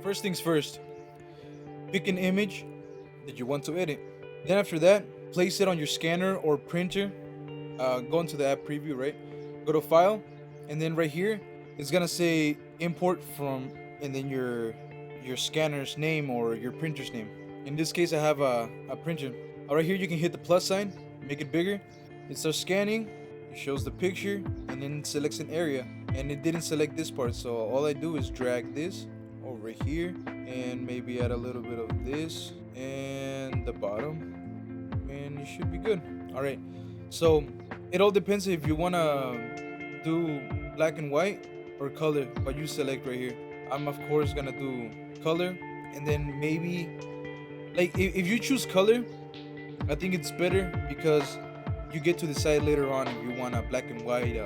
First things first, pick an image that you want to edit. Then after that, place it on your scanner or printer. Go into the app preview, right? Go to file, and then right here, it's gonna say import from, and then your scanner's name or your printer's name. In this case, I have a printer. Right here, you can hit the plus sign, make it bigger. It starts scanning, it shows the picture, and then it selects an area. And it didn't select this part, so all I do is drag this over here and maybe add a little bit of this and the bottom, and you should be good. All right, so it all depends if you want to do black and white or color, but you select right here. I'm of course gonna do color, and then maybe like if you choose color, I think it's better because you get to decide later on if you want a black and white,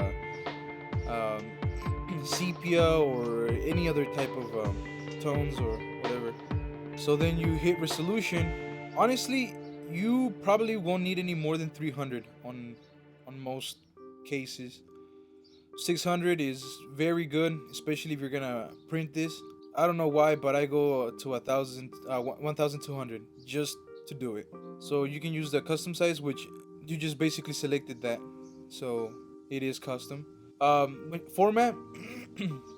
sepia, or any other type of tones or whatever. So then you hit resolution. Honestly, you probably won't need any more than 300 on most cases. 600 is very good, especially if you're gonna print this. I don't know why, but I go to 1200 just to do it. So you can use the custom size, which you just basically selected that, so it is custom. Format,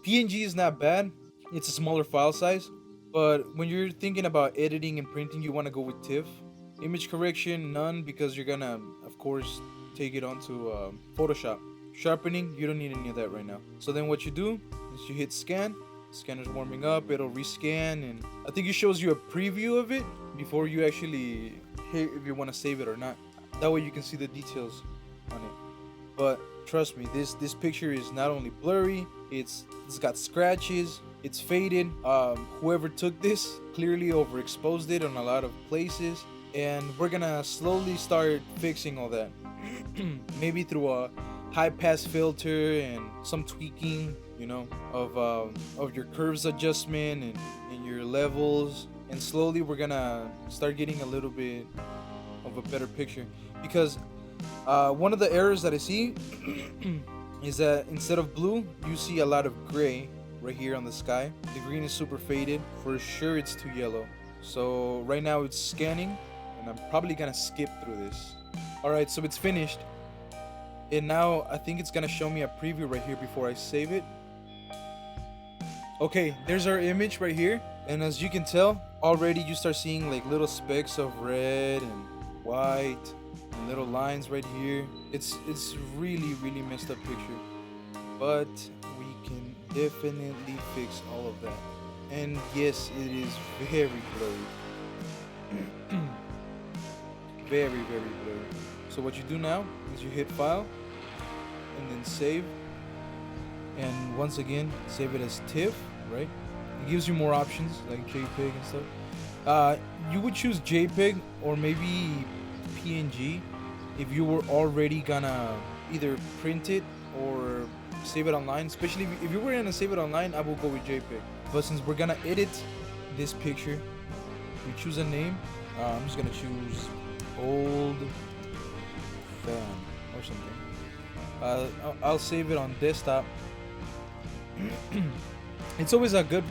PNG is not bad. It's a smaller file size, but when you're thinking about editing and printing, you want to go with TIFF. Image correction, none, because you're gonna, of course, take it onto Photoshop. Sharpening, you don't need any of that right now. So then what you do is you hit scan. Scanner's warming up, it'll rescan, and I think it shows you a preview of it before you actually hit if you want to save it or not. That way you can see the details on it. But trust me, this picture is not only blurry, it's got scratches, it's faded. Whoever took this clearly overexposed it on a lot of places, and we're gonna slowly start fixing all that. Maybe through a high pass filter and some tweaking, you know, of your curves adjustment and your levels, and slowly we're gonna start getting a little bit of a better picture. Because one of the errors that I see is that instead of blue, you see a lot of gray right here on the sky. The green is super faded. For sure it's too yellow. So right now it's scanning, and I'm probably gonna skip through this. Alright, so it's finished. And now I think it's gonna show me a preview right here before I save it. Okay, there's our image right here. And as you can tell, already you start seeing like little specks of red and white and little lines right here. It's really messed up picture, but we can definitely fix all of that. And yes, it is very blurry. very blurry. So what you do now is you hit file and then save, and once again save it as TIFF, right? It gives you more options like JPEG and stuff. You would choose JPEG or maybe PNG if you were already gonna either print it or save it online. Especially if you were gonna save it online, I will go with JPEG. But since we're gonna edit this picture, we choose a name. I'm just gonna choose old fan or something. I'll save it on desktop. It's always a good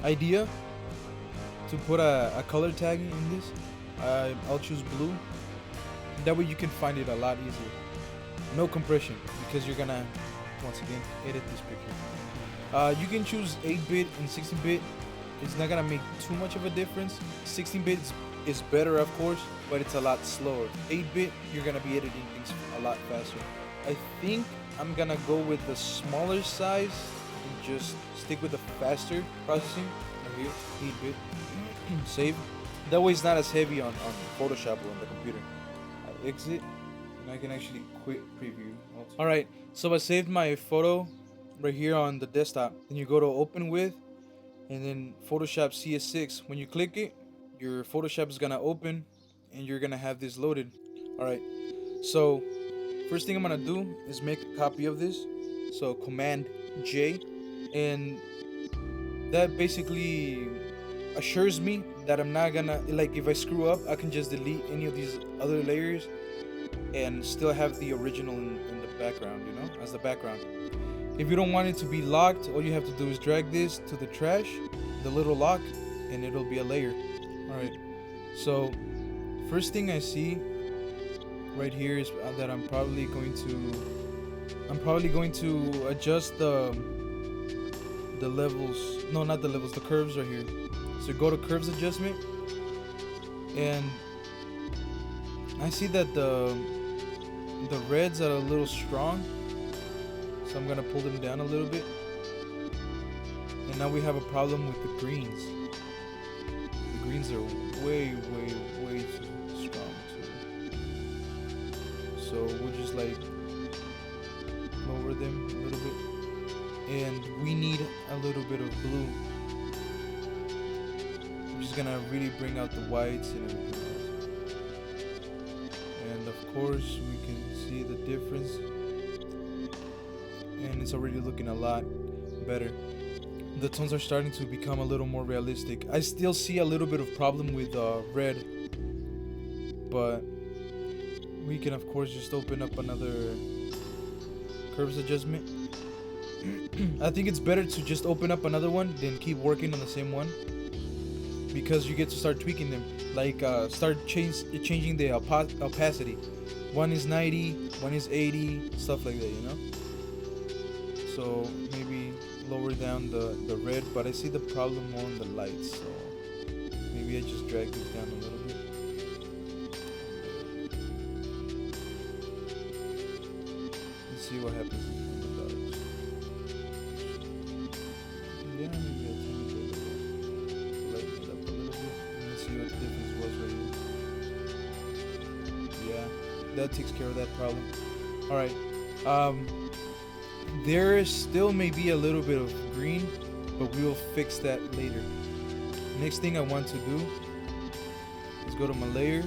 idea to put a color tag in this. I'll choose blue. That way you can find it a lot easier. No compression, because you're gonna, once again, edit this picture. You can choose 8-bit and 16-bit. It's not gonna make too much of a difference. 16-bit is better, of course, but it's a lot slower. 8-bit, you're gonna be editing things a lot faster. I think I'm gonna go with the smaller size and just stick with the faster processing. Right here, 8-bit. Save. That way it's not as heavy on Photoshop or on the computer. I exit, and I can actually quit preview. Alright, so I saved my photo right here on the desktop. Then you go to open with, and then Photoshop CS6. When you click it, your Photoshop is gonna open, and you're gonna have this loaded. Alright, so first thing I'm gonna do is make a copy of this. So Command J, and that basically assures me that I'm not gonna, like, if I screw up, I can just delete any of these other layers and still have the original in the background, you know, as the background. If you don't want it to be locked, all you have to do is drag this to the trash, the little lock, and it'll be a layer. Alright, so first thing I see right here is that I'm probably going to adjust the levels. No, not the levels, the curves right here. So go to curves adjustment, and I see that the reds are a little strong, so I'm gonna pull them down a little bit. And now we have a problem with the greens. The greens are way too strong too. So we'll just like lower them a little bit, and we need a little bit of blue. I'm just gonna really bring out the whites and everything else. And of course we can see the difference, and it's already looking a lot better. The tones are starting to become a little more realistic. I still see a little bit of problem with red, but we can of course just open up another curves adjustment. I think it's better to just open up another one than keep working on the same one, because you get to start tweaking them. Like start changing the opacity. One is 90, one is 80, stuff like that, you know? So maybe lower down the red, but I see the problem more on the lights, so maybe I just drag this down a little bit. Let's see what happens in the darks. Yeah, maybe a tiny bit. Lighten it up a little bit. Let's see what the difference was right here. Yeah, that takes care of that problem. Alright. There still may be a little bit of green, but we will fix that later. Next thing I want to do is go to my layer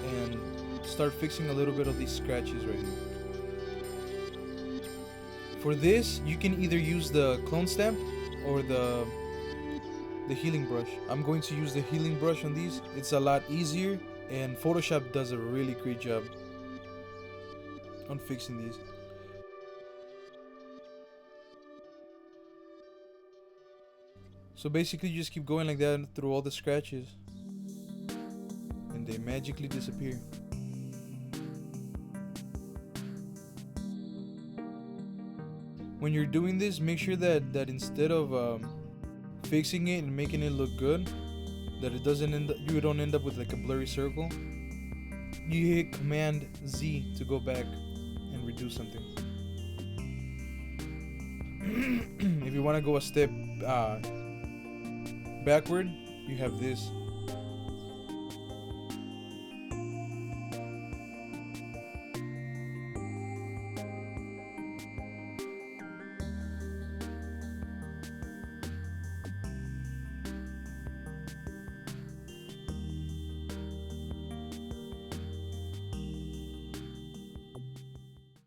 and start fixing a little bit of these scratches right here. For this, you can either use the clone stamp or the healing brush. I'm going to use the healing brush on these. It's a lot easier, and Photoshop does a really great job on fixing these. So basically you just keep going like that through all the scratches, and they magically disappear. When you're doing this, make sure that instead of fixing it and making it look good, that you don't end up with like a blurry circle. You hit Command Z to go back and redo something. If you want to go a step backward, you have this.